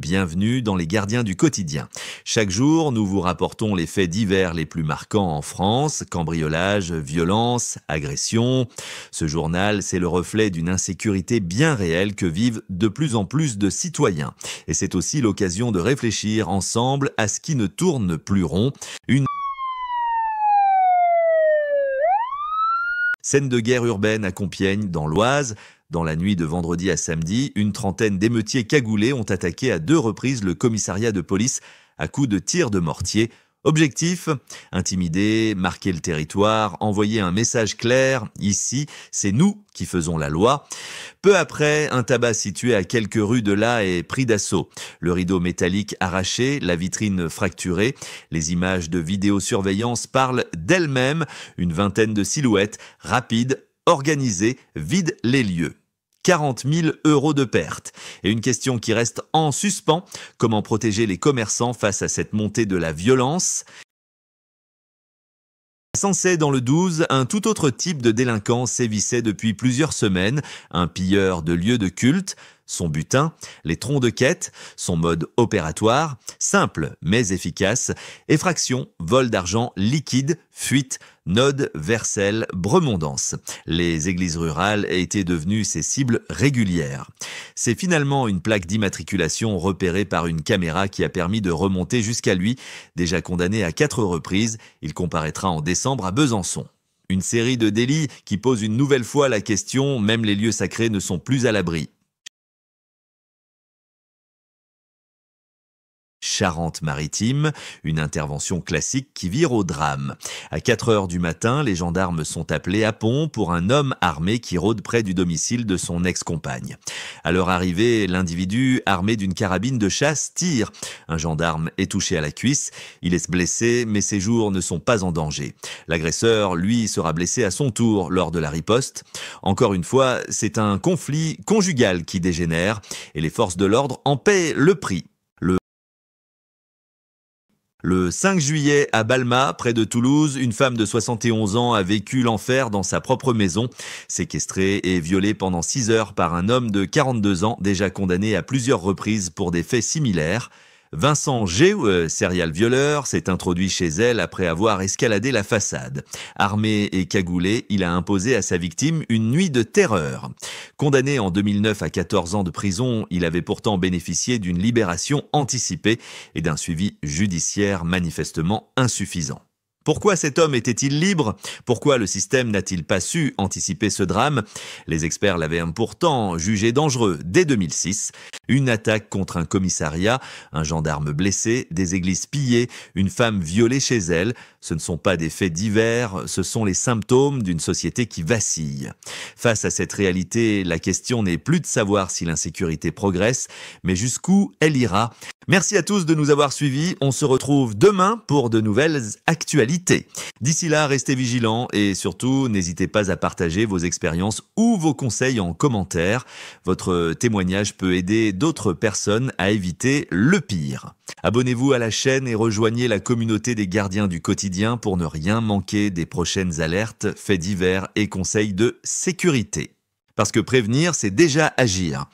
bienvenue dans les Gardiens du quotidien. Chaque jour, nous vous rapportons les faits divers les plus marquants en France, cambriolage, violence, agression. Ce journal, c'est le reflet d'une insécurité bien réelle que vivent de plus en plus de citoyens. Et c'est aussi l'occasion de réfléchir ensemble à ce qui ne tourne plus rond. Une scène de guerre urbaine à Compiègne, dans l'Oise. Dans la nuit de vendredi à samedi, une trentaine d'émeutiers cagoulés ont attaqué à 2 reprises le commissariat de police à coups de tirs de mortier. Objectif, intimider, marquer le territoire, envoyer un message clair, ici, c'est nous qui faisons la loi. Peu après, un tabac situé à quelques rues de là est pris d'assaut. Le rideau métallique arraché, la vitrine fracturée. Les images de vidéosurveillance parlent d'elles-mêmes. Une vingtaine de silhouettes, rapides, organisées, vident les lieux. 40 000 € de pertes. Et une question qui reste en suspens, comment protéger les commerçants face à cette montée de la violence ? À Sensey, dans le 12, un tout autre type de délinquant sévissait depuis plusieurs semaines, un pilleur de lieux de culte. Son butin, les troncs de quête, son mode opératoire, simple mais efficace, effraction, vol d'argent liquide, fuite, Node, Vercelles, Bremondance. Les églises rurales étaient devenues ses cibles régulières. C'est finalement une plaque d'immatriculation repérée par une caméra qui a permis de remonter jusqu'à lui. Déjà condamné à 4 reprises, il comparaîtra en décembre à Besançon. Une série de délits qui pose une nouvelle fois la question, même les lieux sacrés ne sont plus à l'abri. Charente-Maritime, une intervention classique qui vire au drame. À 4 heures du matin, les gendarmes sont appelés à Pont pour un homme armé qui rôde près du domicile de son ex-compagne. À leur arrivée, l'individu, armé d'une carabine de chasse, tire. Un gendarme est touché à la cuisse. Il est blessé, mais ses jours ne sont pas en danger. L'agresseur, lui, sera blessé à son tour lors de la riposte. Encore une fois, c'est un conflit conjugal qui dégénère et les forces de l'ordre en paient le prix. Le 5 juillet, à Balma, près de Toulouse, une femme de 71 ans a vécu l'enfer dans sa propre maison. Séquestrée et violée pendant 6 heures par un homme de 42 ans, déjà condamné à plusieurs reprises pour des faits similaires. Vincent G, serial violeur, s'est introduit chez elle après avoir escaladé la façade. Armé et cagoulé, il a imposé à sa victime une nuit de terreur. Condamné en 2009 à 14 ans de prison, il avait pourtant bénéficié d'une libération anticipée et d'un suivi judiciaire manifestement insuffisant. Pourquoi cet homme était-il libre ? Pourquoi le système n'a-t-il pas su anticiper ce drame ? Les experts l'avaient pourtant jugé dangereux dès 2006. Une attaque contre un commissariat, un gendarme blessé, des églises pillées, une femme violée chez elle. Ce ne sont pas des faits divers, ce sont les symptômes d'une société qui vacille. Face à cette réalité, la question n'est plus de savoir si l'insécurité progresse, mais jusqu'où elle ira. Merci à tous de nous avoir suivis. On se retrouve demain pour de nouvelles actualités. D'ici là, restez vigilants et surtout, n'hésitez pas à partager vos expériences ou vos conseils en commentaire. Votre témoignage peut aider d'autres personnes à éviter le pire. Abonnez-vous à la chaîne et rejoignez la communauté des Gardiens du quotidien pour ne rien manquer des prochaines alertes, faits divers et conseils de sécurité. Parce que prévenir, c'est déjà agir.